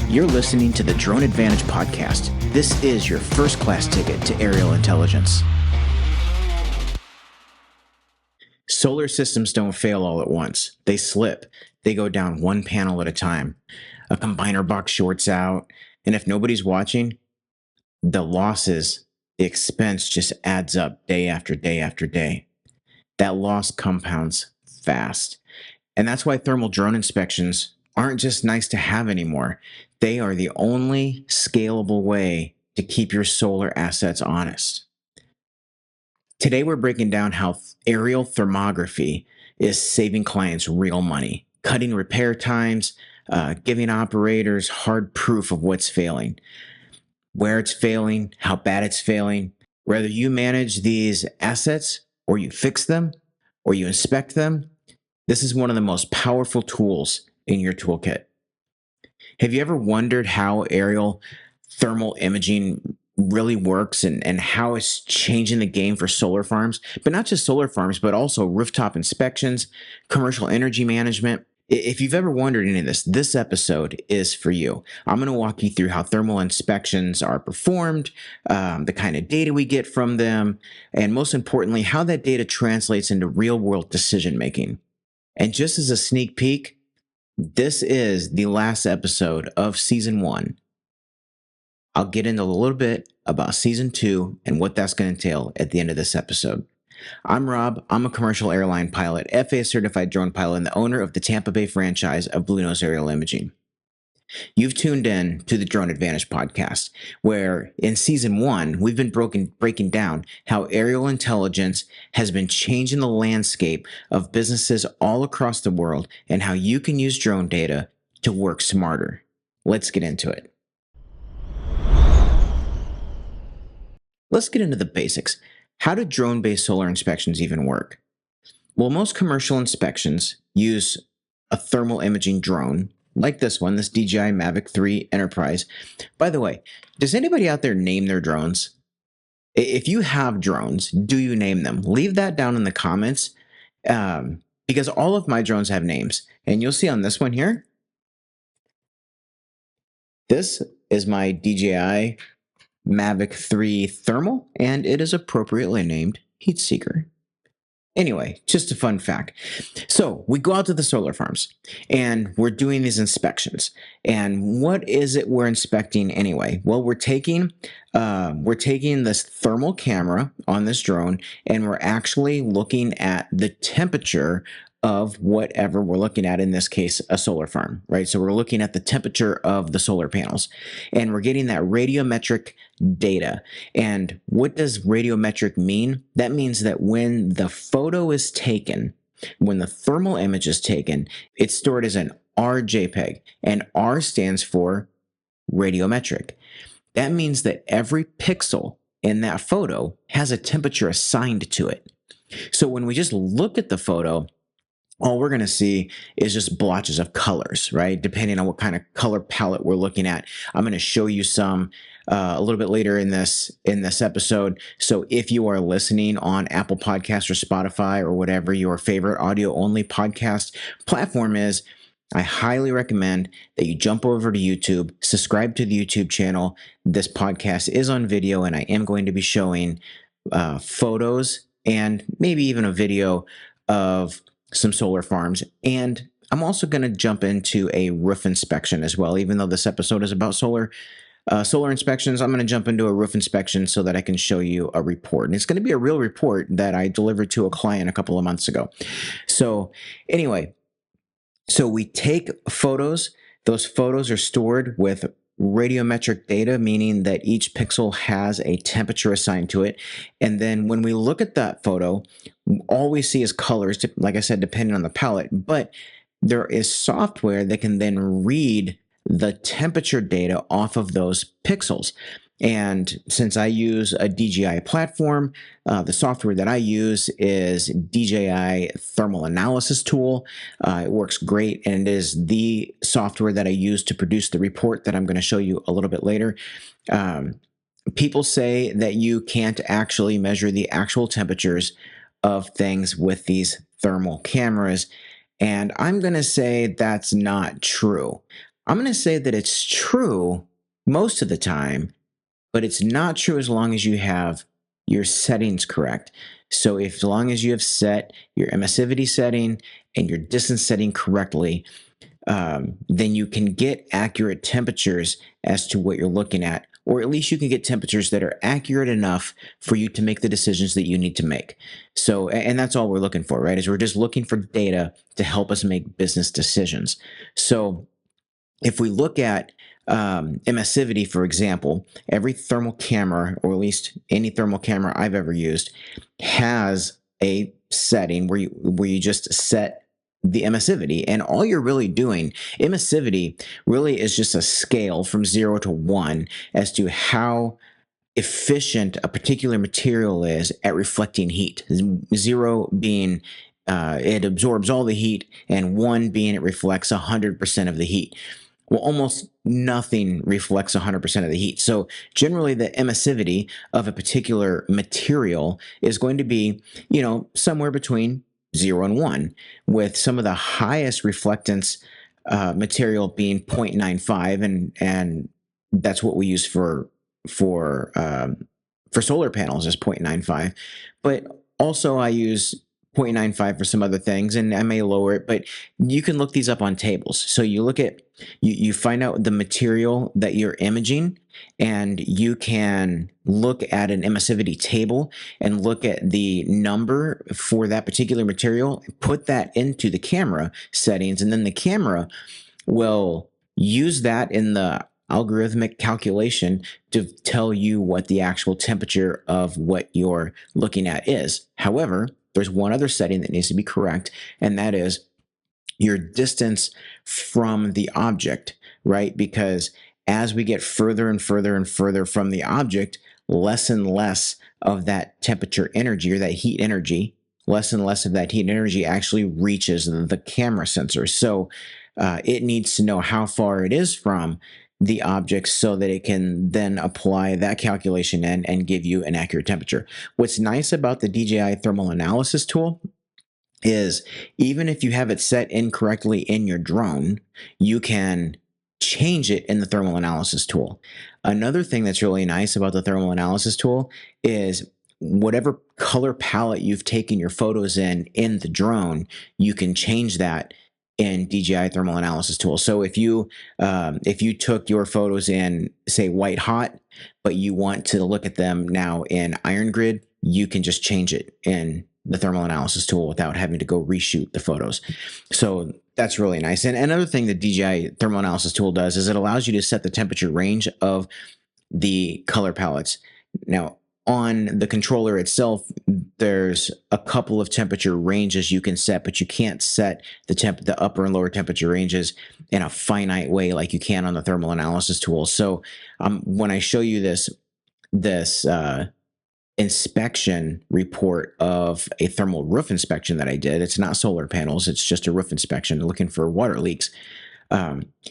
You're listening to the Drone Advantage podcast. This is your first-class ticket to aerial intelligence. Solar systems don't fail all at once. They slip. They go down one panel at a time. A combiner box shorts out, and if nobody's watching, the losses, the expense just adds up day after day after day. That loss compounds fast. And that's why thermal drone inspections aren't just nice to have anymore. They are the only scalable way to keep your solar assets honest. Today, we're breaking down how aerial thermography is saving clients real money, cutting repair times, giving operators hard proof of what's failing, where it's failing, how bad it's failing. Whether you manage these assets or you fix them or you inspect them, this is one of the most powerful tools in your toolkit. Have you ever wondered how aerial thermal imaging really works and how it's changing the game for solar farms? But not just solar farms, but also rooftop inspections, commercial energy management. If you've ever wondered any of this, this episode is for you. I'm going to walk you through how thermal inspections are performed, the kind of data we get from them, and most importantly, how that data translates into real-world decision-making. And just as a sneak peek, this is the last episode of Season 1. I'll get into a little bit about Season 2 and what that's going to entail at the end of this episode. I'm Rob. I'm a commercial airline pilot, FAA certified drone pilot, and the owner of the Tampa Bay franchise of Blue Nose Aerial Imaging. You've tuned in to the Drone Advantage podcast, where in Season 1, we've been breaking down how aerial intelligence has been changing the landscape of businesses all across the world and how you can use drone data to work smarter. Let's get into it. Let's get into the basics. How do drone-based solar inspections even work? Well, most commercial inspections use a thermal imaging drone, like this one, this DJI Mavic 3 Enterprise. By the way, does anybody out there name their drones? If you have drones, do you name them? Leave that down in the comments, because all of my drones have names. And you'll see on this one here, this is my DJI Mavic 3 Thermal, and it is appropriately named Heat Seeker. Anyway, just a fun fact. So we go out to the solar farms and we're doing these inspections. And what is it we're inspecting anyway? Well, we're taking this thermal camera on this drone and we're actually looking at the temperature of whatever we're looking at, in this case, a solar farm, right? So we're looking at the temperature of the solar panels and we're getting that radiometric data. And what does radiometric mean? That means that when the photo is taken, when the thermal image is taken, it's stored as an RJPEG, and R stands for radiometric. That means that every pixel in that photo has a temperature assigned to it. So when we just look at the photo, all we're going to see is just blotches of colors, right? Depending on what kind of color palette we're looking at. I'm going to show you some a little bit later in this episode. So if you are listening on Apple Podcasts or Spotify or whatever your favorite audio-only podcast platform is, I highly recommend that you jump over to YouTube, subscribe to the YouTube channel. This podcast is on video, and I am going to be showing photos and maybe even a video of some solar farms. And I'm also going to jump into a roof inspection as well. Even though this episode is about solar inspections, I'm going to jump into a roof inspection so that I can show you a report. And it's going to be a real report that I delivered to a client a couple of months ago. So anyway, so we take photos. Those photos are stored with radiometric data, meaning that each pixel has a temperature assigned to it. And then when we look at that photo, all we see is colors, like I said, depending on the palette. But there is software that can then read the temperature data off of those pixels. And since I use a DJI platform, the software that I use is DJI Thermal Analysis Tool. It works great, and it is the software that I use to produce the report that I'm going to show you a little bit later. People say that you can't actually measure the actual temperatures of things with these thermal cameras, and I'm going to say that's not true. I'm going to say that it's true most of the time, but it's not true as long as you have your settings correct. So if as long as you have set your emissivity setting and your distance setting correctly, then you can get accurate temperatures as to what you're looking at, or at least you can get temperatures that are accurate enough for you to make the decisions that you need to make. So, and that's all we're looking for, right? Is we're just looking for data to help us make business decisions. So if we look at emissivity, for example, every thermal camera, or at least any thermal camera I've ever used, has a setting where you just set the emissivity, and all you're really doing, emissivity really is just a scale from 0 to 1 as to how efficient a particular material is at reflecting heat. 0 being it absorbs all the heat, and 1 being it reflects 100% of the heat. Well, almost nothing reflects 100% of the heat. So generally the emissivity of a particular material is going to be, somewhere between 0 and 1, with some of the highest reflectance material being 0.95, and that's what we use for solar panels is 0.95. But also I use 0.95 for some other things, and I may lower it, but you can look these up on tables. So you find out the material that you're imaging, and you can look at an emissivity table and look at the number for that particular material, put that into the camera settings, and then the camera will use that in the algorithmic calculation to tell you what the actual temperature of what you're looking at is. However, there's one other setting that needs to be correct, and that is your distance from the object, right? Because as we get further and further and further from the object, less and less of that temperature energy, or that heat energy, less and less of that heat energy actually reaches the camera sensor. So it needs to know how far it is from the object so that it can then apply that calculation and give you an accurate temperature. What's nice about the DJI thermal analysis tool is even if you have it set incorrectly in your drone, you can change it in the thermal analysis tool. Another thing that's really nice about the thermal analysis tool is whatever color palette you've taken your photos in the drone, you can change that in DJI thermal analysis tool. So if you took your photos in, say, white hot, but you want to look at them now in iron grid, you can just change it in the thermal analysis tool without having to go reshoot the photos. So that's really nice. And another thing that DJI thermal analysis tool does is it allows you to set the temperature range of the color palettes. Now, on the controller itself, there's a couple of temperature ranges you can set, but you can't set the upper and lower temperature ranges in a finite way like you can on the thermal analysis tool. So when I show you this inspection report of a thermal roof inspection that I did, it's not solar panels, it's just a roof inspection looking for water leaks.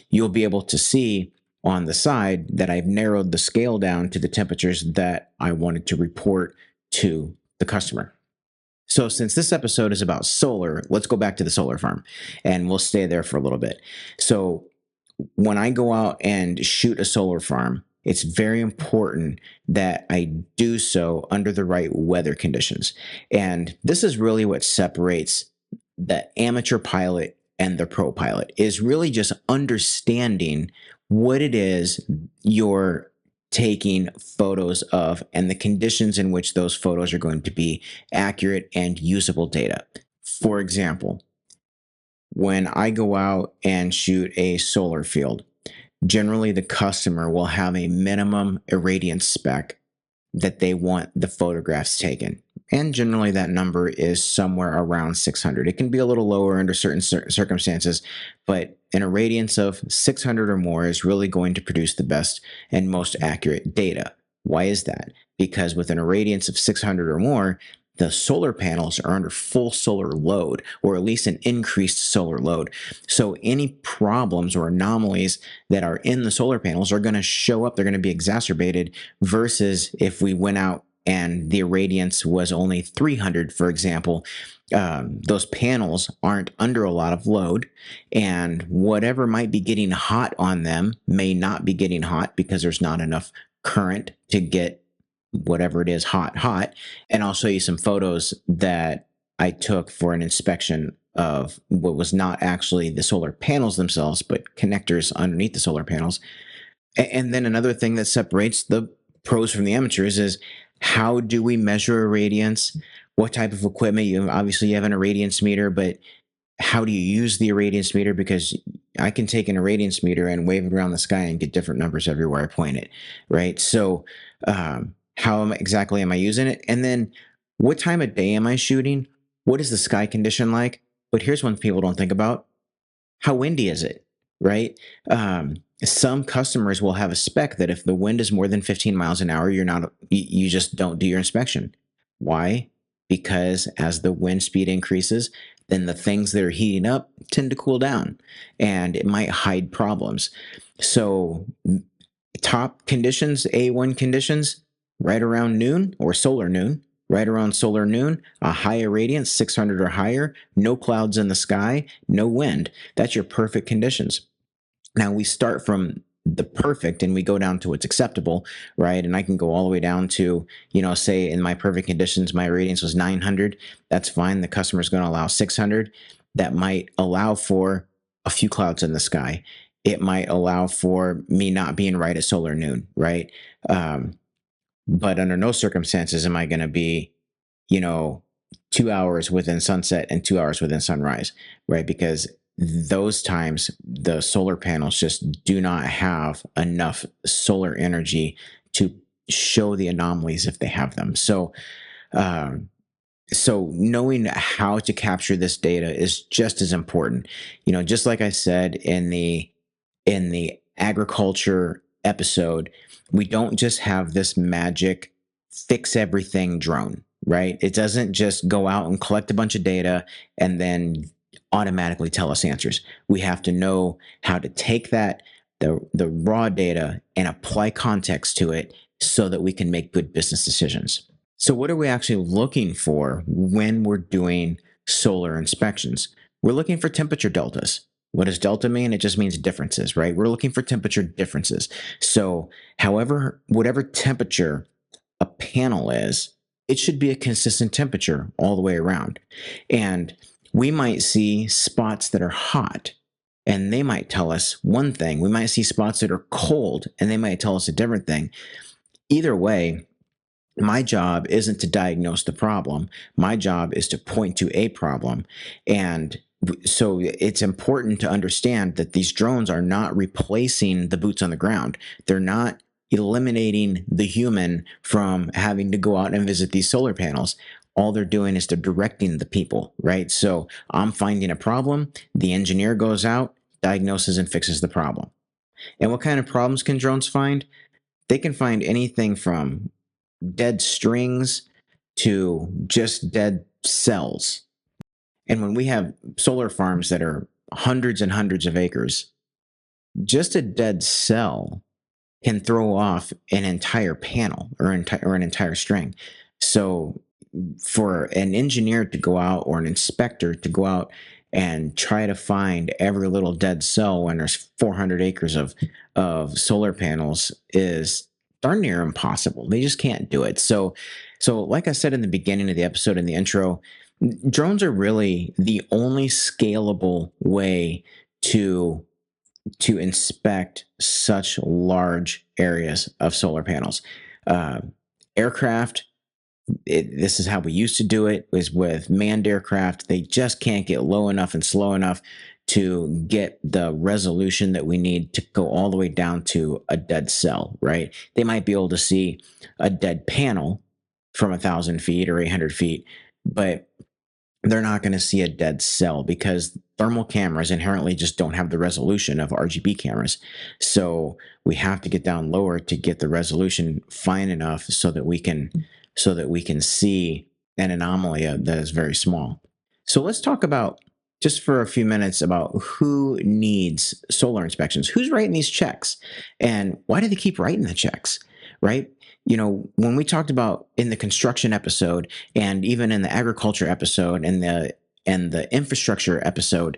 You'll be able to see on the side that I've narrowed the scale down to the temperatures that I wanted to report to the customer. So since this episode is about solar, let's go back to the solar farm, and we'll stay there for a little bit. So when I go out and shoot a solar farm, it's very important that I do so under the right weather conditions. And this is really what separates the amateur pilot and the pro pilot, is really just understanding what it is you're taking photos of and the conditions in which those photos are going to be accurate and usable data. For example, when I go out and shoot a solar field, generally the customer will have a minimum irradiance spec that they want the photographs taken. And generally that number is somewhere around 600. It can be a little lower under certain circumstances, but an irradiance of 600 or more is really going to produce the best and most accurate data. Why is that? Because with an irradiance of 600 or more, the solar panels are under full solar load, or at least an increased solar load. So any problems or anomalies that are in the solar panels are going to show up. They're going to be exacerbated versus if we went out and the irradiance was only 300, for example, those panels aren't under a lot of load, and whatever might be getting hot on them may not be getting hot because there's not enough current to get whatever it is hot. And I'll show you some photos that I took for an inspection of what was not actually the solar panels themselves, but connectors underneath the solar panels. And then another thing that separates the pros from the amateurs is, how do we measure irradiance? What type of equipment? Obviously you have an irradiance meter, but how do you use the irradiance meter? Because I can take an irradiance meter and wave it around the sky and get different numbers everywhere I point it, right? So how exactly am I using it? And then what time of day am I shooting? What is the sky condition like? But here's one people don't think about: how windy is it, right? Some customers will have a spec that if the wind is more than 15 miles an hour, you just don't do your inspection. Why? Because as the wind speed increases, then the things that are heating up tend to cool down, and it might hide problems. So top conditions, A1 conditions, right around noon or solar noon, right around solar noon, a high irradiance, 600 or higher, no clouds in the sky, no wind. That's your perfect conditions. Now we start from the perfect and we go down to what's acceptable, right? And I can go all the way down to, say in my perfect conditions, my irradiance was 900. That's fine. The customer's going to allow 600. That might allow for a few clouds in the sky. It might allow for me not being right at solar noon, right? But under no circumstances am I going to be, 2 hours within sunset and 2 hours within sunrise, right? Because those times the solar panels just do not have enough solar energy to show the anomalies if they have them. So knowing how to capture this data is just as important. Just like I said in the agriculture episode, we don't just have this magic fix everything drone, right? It doesn't just go out and collect a bunch of data and then automatically tell us answers. We have to know how to take the raw data and apply context to it so that we can make good business decisions. So what are we actually looking for when we're doing solar inspections? We're looking for temperature deltas. What does delta mean? It just means differences, right? We're looking for temperature differences. So whatever temperature a panel is, it should be a consistent temperature all the way around. And we might see spots that are hot and they might tell us one thing. We might see spots that are cold and they might tell us a different thing. Either way, my job isn't to diagnose the problem. My job is to point to a problem. And so it's important to understand that these drones are not replacing the boots on the ground. They're not eliminating the human from having to go out and visit these solar panels. All they're doing is they're directing the people, right? So I'm finding a problem. The engineer goes out, diagnoses, and fixes the problem. And what kind of problems can drones find? They can find anything from dead strings to just dead cells. And when we have solar farms that are hundreds and hundreds of acres, just a dead cell can throw off an entire panel or an entire string. So for an engineer to go out or an inspector to go out and try to find every little dead cell when there's 400 acres of solar panels is darn near impossible. They just can't do it. So like I said in the beginning of the episode, in the intro, drones are really the only scalable way to inspect such large areas of solar panels. Aircraft, this is how we used to do it, was with manned aircraft. They just can't get low enough and slow enough to get the resolution that we need to go all the way down to a dead cell, right? They might be able to see a dead panel from 1,000 feet or 800 feet, but they're not going to see a dead cell because thermal cameras inherently just don't have the resolution of RGB cameras. So we have to get down lower to get the resolution fine enough so that we can see an anomaly that is very small. So let's talk about, just for a few minutes, about who needs solar inspections. Who's writing these checks? And why do they keep writing the checks? right? When we talked about in the construction episode and even in the agriculture episode and the infrastructure episode,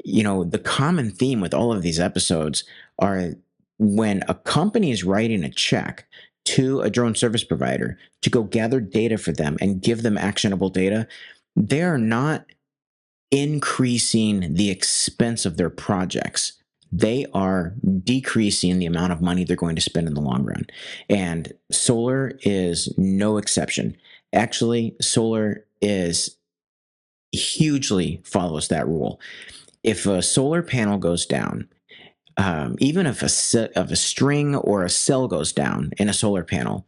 the common theme with all of these episodes are when a company is writing a check to a drone service provider to go gather data for them and give them actionable data, they are not increasing the expense of their projects. They are decreasing the amount of money they're going to spend in the long run. And solar is no exception. Actually, solar is hugely follows that rule. If a solar panel goes down, even if a string or a cell goes down in a solar panel,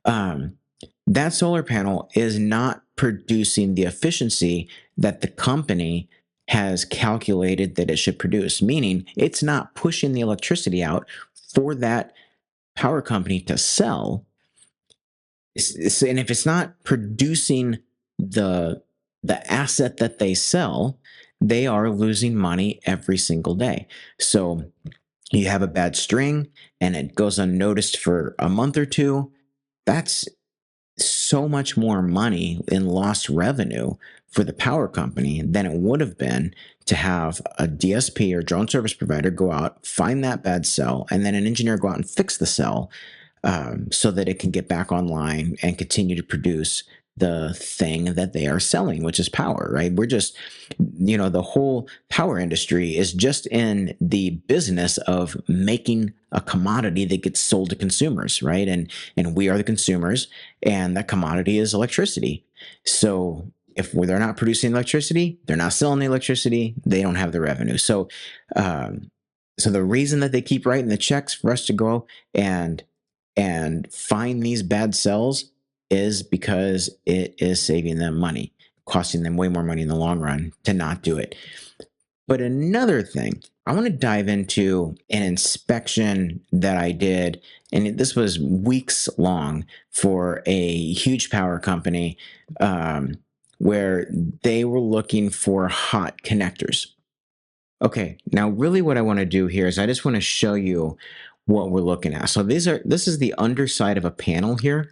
um, that solar panel is not producing the efficiency that the company has calculated that it should produce, meaning it's not pushing the electricity out for that power company to sell. And if it's not producing the the asset that they sell, they are losing money every single day. So you have a bad string and it goes unnoticed for a month or two. That's so much more money in lost revenue for the power company than it would have been to have a DSP or drone service provider go out, find that bad cell, and then an engineer go out and fix the cell, so that it can get back online and continue to produce the thing that they are selling, which is power, right? We're just, the whole power industry is just in the business of making a commodity that gets sold to consumers, right? And we are the consumers, and that commodity is electricity. So if they're not producing electricity, they're not selling the electricity, they don't have the revenue. Um, so the reason that they keep writing the checks for us to go and find these bad cells is because it is saving them money, costing them way more money in the long run to not do it. But another thing, I want to dive into an inspection that I did, and this was weeks long for a huge power company, where they were looking for hot connectors. Okay, now really what I want to do here is I just want to show you what we're looking at. So this is the underside of a panel here,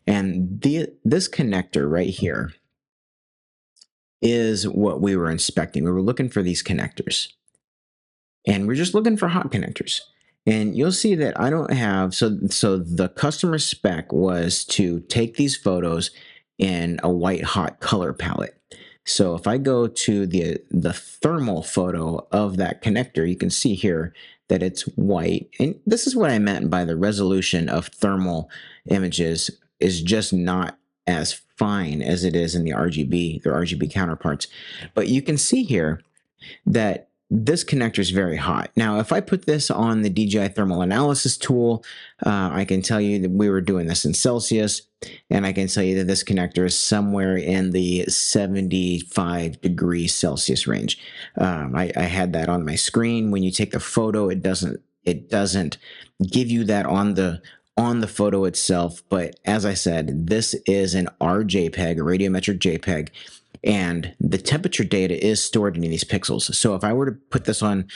and this connector right here is what we were inspecting. We were looking for these connectors, and we're just looking for hot connectors. And you'll see that I don't have, so the customer spec was to take these photos in a white hot color palette. So if I go to the thermal photo of that connector, you can see here that it's white. And this is what I meant by the resolution of thermal images is just not as fine as it is in the RGB, their RGB counterparts. But you can see here that this connector is very hot. Now, if I put this on the DJI thermal analysis tool, I can tell you that we were doing this in Celsius, and I can tell you that this connector is somewhere in the 75 degrees Celsius range. I had that on my screen. When you take the photo, it doesn't give you that on the photo itself. But as I said, this is an RJPEG, a radiometric JPEG, and the temperature data is stored in these pixels. So if I were to put this on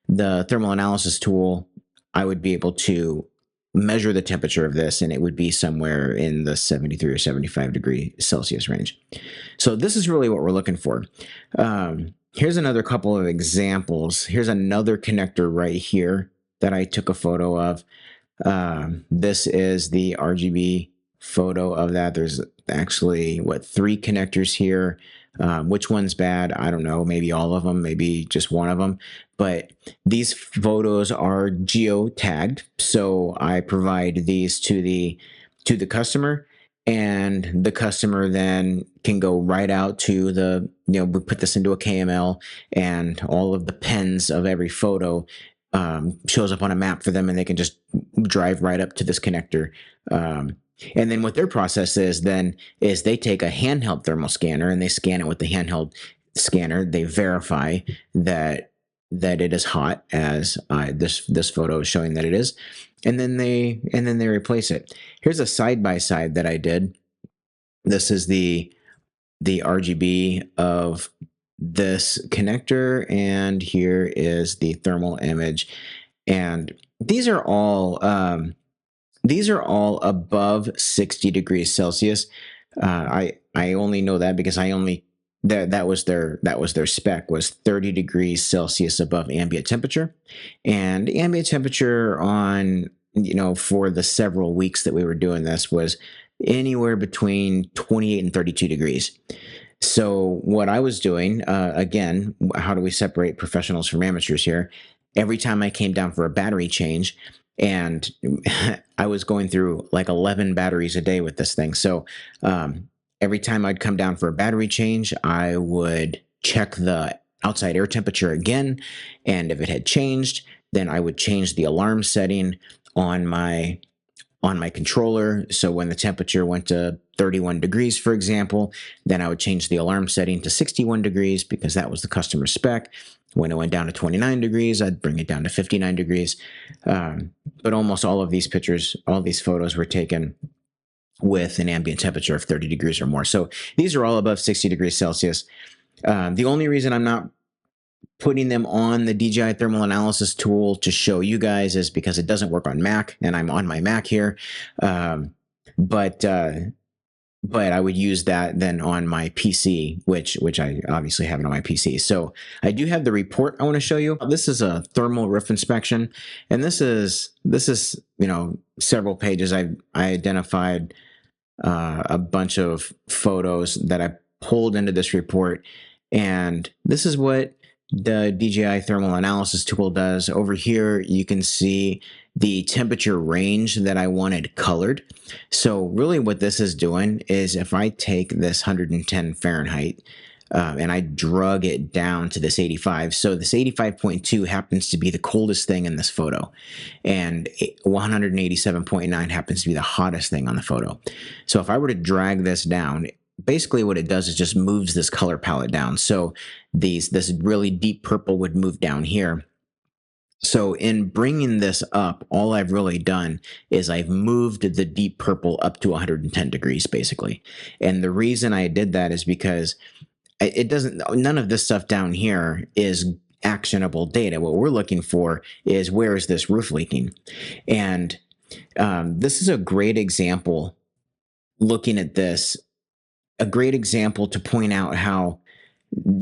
the thermal analysis tool, I would be able to measure the temperature of this, and it would be somewhere in the 73 or 75 degree Celsius range. So this is really what we're looking for. Here's another couple of examples. Here's another connector right here that I took a photo of. This is the RGB photo of that. There's actually, 3 connectors here. Which one's bad? I don't know. Maybe all of them, maybe just one of them. But these photos are geo-tagged, so I provide these to the customer, and the customer then can go right out to we put this into a KML, and all of the pens of every photo shows up on a map for them, and they can just drive right up to this connector. And then what their process is then is they take a handheld thermal scanner and they scan it with the handheld scanner. They verify that it is hot, as this photo is showing that it is, and then they replace it. Here's a side by side that I did. This is the RGB of this connector, and here is the thermal image. And these are all these are all above 60 degrees Celsius. I only know that because that was their spec, was 30 degrees Celsius above ambient temperature, and ambient temperature on, for the several weeks that we were doing this, was anywhere between 28 and 32 degrees. So what I was doing, again, how do we separate professionals from amateurs here? Every time I came down for a battery change, and I was going through like 11 batteries a day with this thing. So every time I'd come down for a battery change, I would check the outside air temperature again. And if it had changed, then I would change the alarm setting on my controller. So when the temperature went to 31 degrees, for example, then I would change the alarm setting to 61 degrees because that was the customer spec. When it went down to 29 degrees, I'd bring it down to 59 degrees. But almost all of these pictures, all these photos were taken with an ambient temperature of 30 degrees or more. So these are all above 60 degrees Celsius. The only reason I'm not putting them on the DJI thermal analysis tool to show you guys is because it doesn't work on Mac, and I'm on my Mac here. But I would use that then on my PC, which I obviously have it on my PC. So I do have the report I want to show you. This is a thermal roof inspection, and this is several pages. I identified a bunch of photos that I pulled into this report, and this is what the DJI thermal analysis tool does. Over here, you can see the temperature range that I wanted colored. So really what this is doing is, if I take this 110 Fahrenheit and I drug it down to this 85, so this 85.2 happens to be the coldest thing in this photo, and 187.9 happens to be the hottest thing on the photo. So if I were to drag this down, basically what it does is just moves this color palette down. So this really deep purple would move down here. So in bringing this up, all I've really done is I've moved the deep purple up to 110 degrees, basically. And the reason I did that is because none of this stuff down here is actionable data. What we're looking for is, where is this roof leaking? And this is a great example, looking at this, a great example to point out how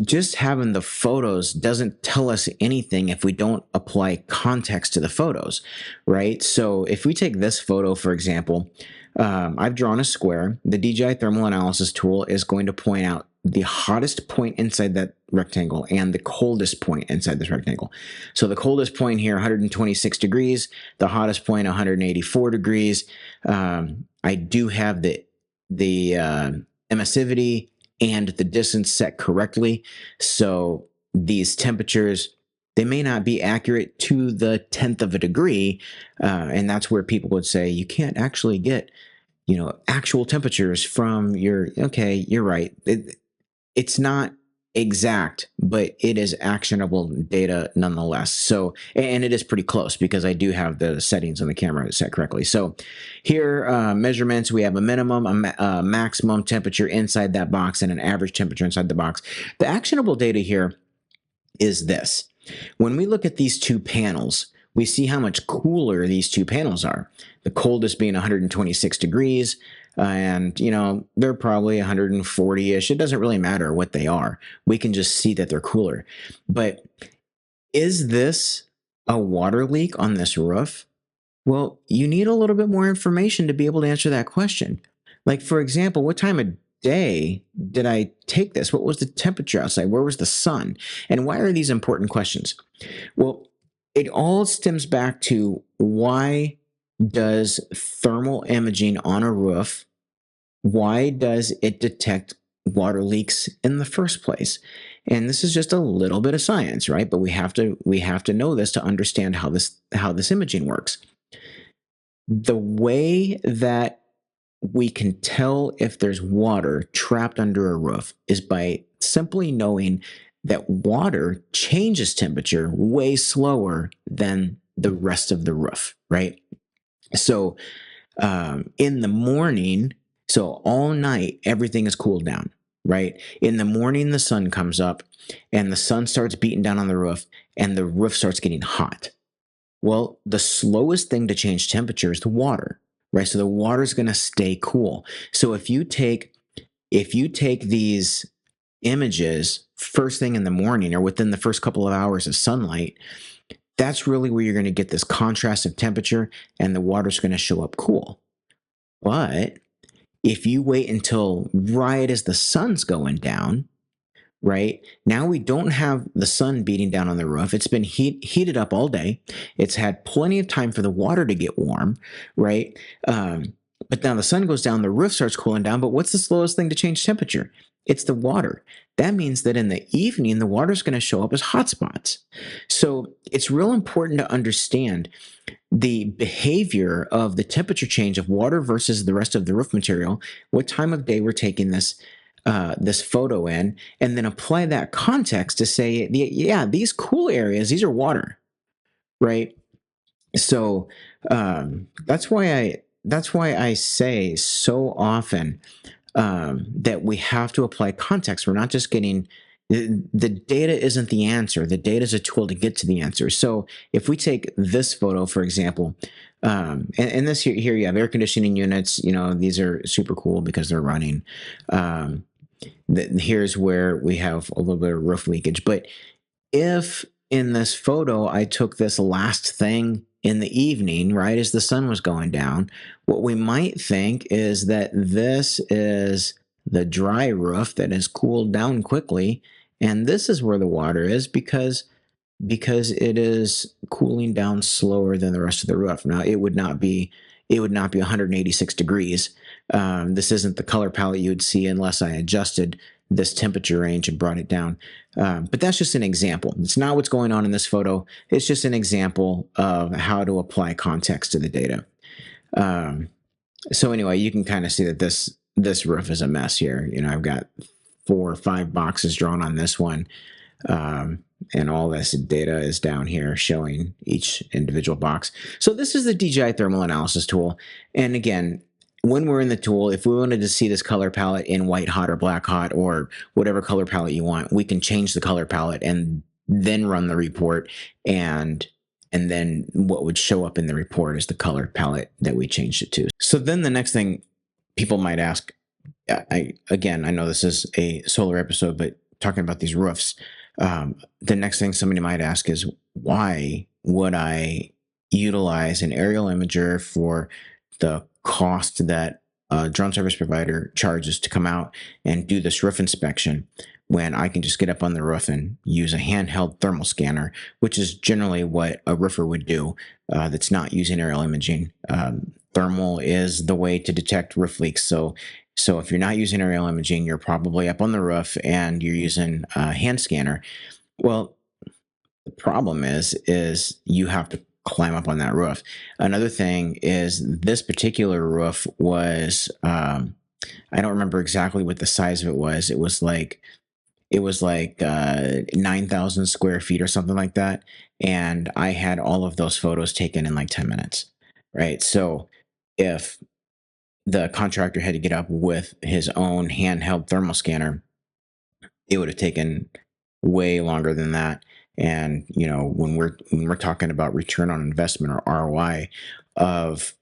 just having the photos doesn't tell us anything if we don't apply context to the photos, right? So if we take this photo, for example, I've drawn a square. The DJI thermal analysis tool is going to point out the hottest point inside that rectangle and the coldest point inside this rectangle. So the coldest point here, 126 degrees, the hottest point, 184 degrees. I do have the emissivity and the distance set correctly. So these temperatures, they may not be accurate to the 10th of a degree. And that's where people would say, you can't actually get, actual temperatures from okay, you're right. It's not exact, but it is actionable data nonetheless. So, and it is pretty close because I do have the settings on the camera set correctly. So here, measurements, we have a minimum, a maximum temperature inside that box, and an average temperature inside the box. The actionable data here is this. When we look at these two panels, we see how much cooler these two panels are. The coldest being 126 degrees, and they're probably 140-ish. It doesn't really matter what they are. We can just see that they're cooler. But is this a water leak on this roof? Well, you need a little bit more information to be able to answer that question. Like, for example, what time of day did I take this? What was the temperature outside? Where was the sun? And why are these important questions? Well, it all stems back to, why does thermal imaging on a roof, why does it detect water leaks in the first place? And this is just a little bit of science, right? But we have to know this to understand how this imaging works. The way that we can tell if there's water trapped under a roof is by simply knowing that water changes temperature way slower than the rest of the roof, right? So in the morning, so all night, everything is cooled down, right? In the morning, the sun comes up and the sun starts beating down on the roof and the roof starts getting hot. Well, the slowest thing to change temperature is the water, right? So the water's going to stay cool. So if you take these images first thing in the morning or within the first couple of hours of sunlight, that's really where you're going to get this contrast of temperature and the water's going to show up cool. But if you wait until right as the sun's going down, right? Now we don't have the sun beating down on the roof. It's been heated up all day. It's had plenty of time for the water to get warm, right? But now the sun goes down, the roof starts cooling down. But what's the slowest thing to change temperature? It's the water. That means that in the evening, the water's going to show up as hotspots. So it's real important to understand the behavior of the temperature change of water versus the rest of the roof material, what time of day we're taking this photo in, and then apply that context to say, yeah, these cool areas, these are water, right? So that's why I say so often that we have to apply context. We're not just getting the data isn't the answer. The data is a tool to get to the answer. So if we take this photo, for example, and this here you have air conditioning units. These are super cool because they're running. Here's where we have a little bit of roof leakage. But if in this photo I took this last thing in the evening, right as the sun was going down, what we might think is that this is the dry roof that has cooled down quickly, and this is where the water is because it is cooling down slower than the rest of the roof. Now it would not be 186 degrees. This isn't the color palette you would see unless I adjusted this temperature range and brought it down. But that's just an example. It's not what's going on in this photo. It's just an example of how to apply context to the data. So anyway, you can kind of see that this roof is a mess here. I've got 4 or 5 boxes drawn on this one. And all this data is down here showing each individual box. So this is the DJI thermal analysis tool. And again, when we're in the tool, if we wanted to see this color palette in white hot or black hot or whatever color palette you want, we can change the color palette and then run the report. And then what would show up in the report is the color palette that we changed it to. So then the next thing people might ask, I know this is a solar episode, but talking about these roofs, the next thing somebody might ask is, why would I utilize an aerial imager for the cost that a drone service provider charges to come out and do this roof inspection when I can just get up on the roof and use a handheld thermal scanner, which is generally what a roofer would do that's not using aerial imaging. Thermal is the way to detect roof leaks. So if you're not using aerial imaging, you're probably up on the roof and you're using a hand scanner. Well, the problem is you have to climb up on that roof. Another thing is this particular roof was, I don't remember exactly what the size of it was. It was like 9,000 square feet or something like that. And I had all of those photos taken in like 10 minutes, right? So if the contractor had to get up with his own handheld thermal scanner, it would have taken way longer than that. And when we're talking about return on investment or ROI of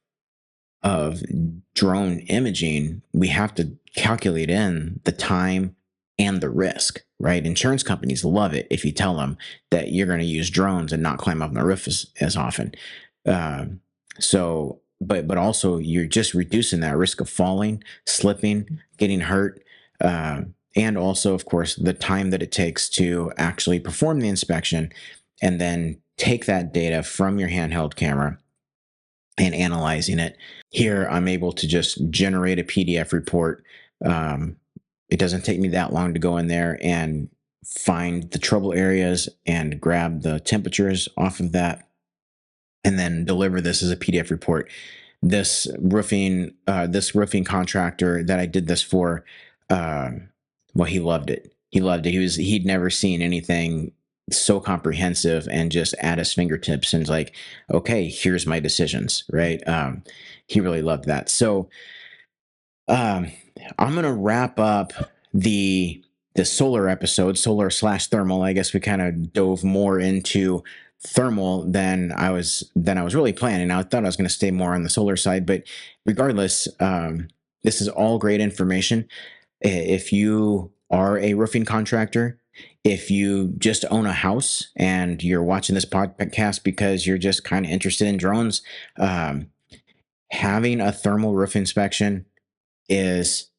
drone imaging, we have to calculate in the time and the risk, right? Insurance companies love it if you tell them that you're going to use drones and not climb up on the roof as often. But also you're just reducing that risk of falling, slipping, getting hurt, and also, of course, the time that it takes to actually perform the inspection and then take that data from your handheld camera and analyzing it. Here, I'm able to just generate a PDF report. It doesn't take me that long to go in there and find the trouble areas and grab the temperatures off of that and then deliver this as a PDF report. This roofing contractor that I did this for, well, he loved it. He loved it. He'd never seen anything so comprehensive and just at his fingertips and like, okay, here's my decisions, right? He really loved that. So I'm gonna wrap up the solar episode, solar/thermal. I guess we kind of dove more into thermal than I was really planning. I thought I was going to stay more on the solar side, but regardless, this is all great information. If you are a roofing contractor, if you just own a house and you're watching this podcast because you're just kind of interested in drones, um, having a thermal roof inspection is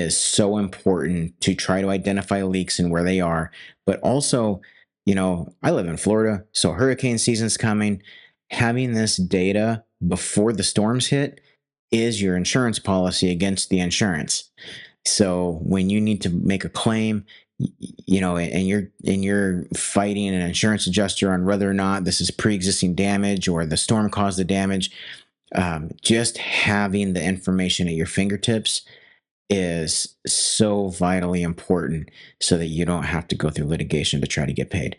so important to try to identify leaks and where they are. But also, I live in Florida, so hurricane season's coming. Having this data before the storms hit is your insurance policy against the insurance. So when you need to make a claim, and you're fighting an insurance adjuster on whether or not this is pre-existing damage or the storm caused the damage, just having the information at your fingertips is so vitally important so that you don't have to go through litigation to try to get paid.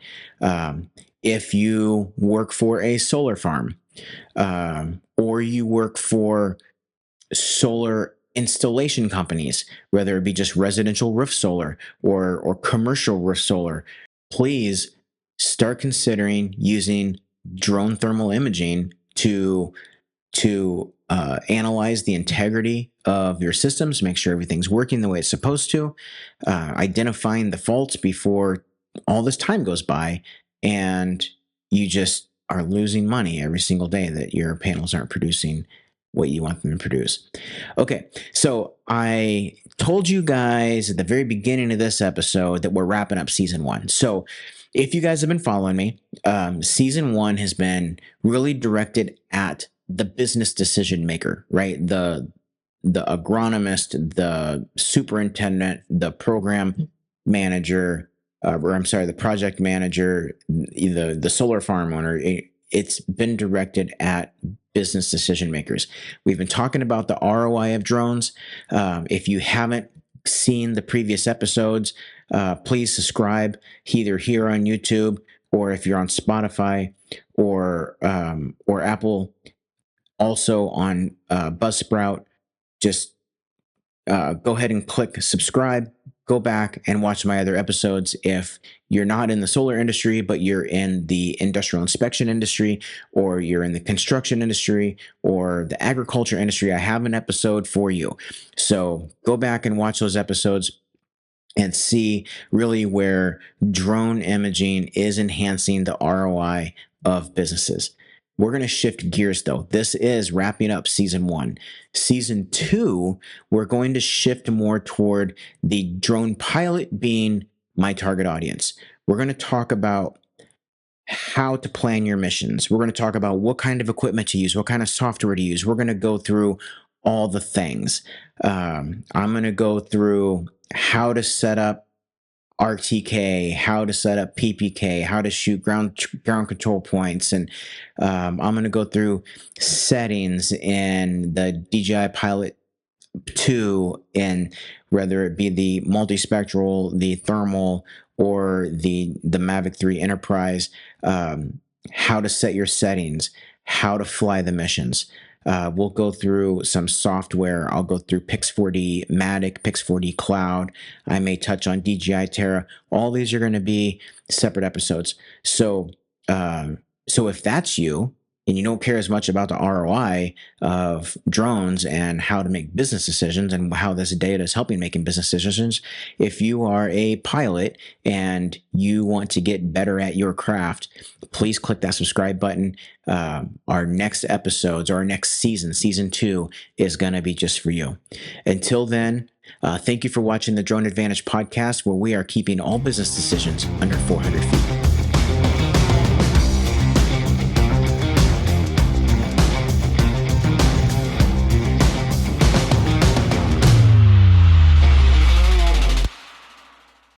If you work for a solar farm, or you work for solar installation companies, whether it be just residential roof solar or commercial roof solar, please start considering using drone thermal imaging to analyze the integrity of your systems, make sure everything's working the way it's supposed to, identifying the faults before all this time goes by, and you just are losing money every single day that your panels aren't producing what you want them to produce. Okay, so I told you guys at the very beginning of this episode that we're wrapping up season 1. So if you guys have been following me, season 1 has been really directed at the business decision maker, right? The agronomist, the superintendent, the program manager, the project manager, the solar farm owner. It's been directed at business decision makers. We've been talking about the ROI of drones. If you haven't seen the previous episodes, please subscribe either here on YouTube, or if you're on Spotify or Apple, also on Buzzsprout. Just go ahead and click subscribe. Go back and watch my other episodes. If you're not in the solar industry, but you're in the industrial inspection industry, or you're in the construction industry, or the agriculture industry, I have an episode for you. So go back and watch those episodes and see really where drone imaging is enhancing the ROI of businesses. We're going to shift gears, though. This is wrapping up season 1. Season 2, we're going to shift more toward the drone pilot being my target audience. We're going to talk about how to plan your missions. We're going to talk about what kind of equipment to use, what kind of software to use. We're going to go through all the things. I'm going to go through how to set up RTK, how to set up PPK, how to shoot ground control points, and I'm going to go through settings in the DJI Pilot 2, and whether it be the multispectral, the thermal, or the Mavic 3 Enterprise, how to set your settings, how to fly the missions. We'll go through some software. I'll go through Pix4D Matic, Pix4D Cloud. I may touch on DJI Terra. All these are going to be separate episodes. So if that's you, and you don't care as much about the ROI of drones and how to make business decisions and how this data is helping making business decisions, if you are a pilot and you want to get better at your craft, please click that subscribe button. Our next episodes, or our next season 2, is going to be just for you. Until then, thank you for watching the Drone Advantage podcast, where we are keeping all business decisions under 400 feet.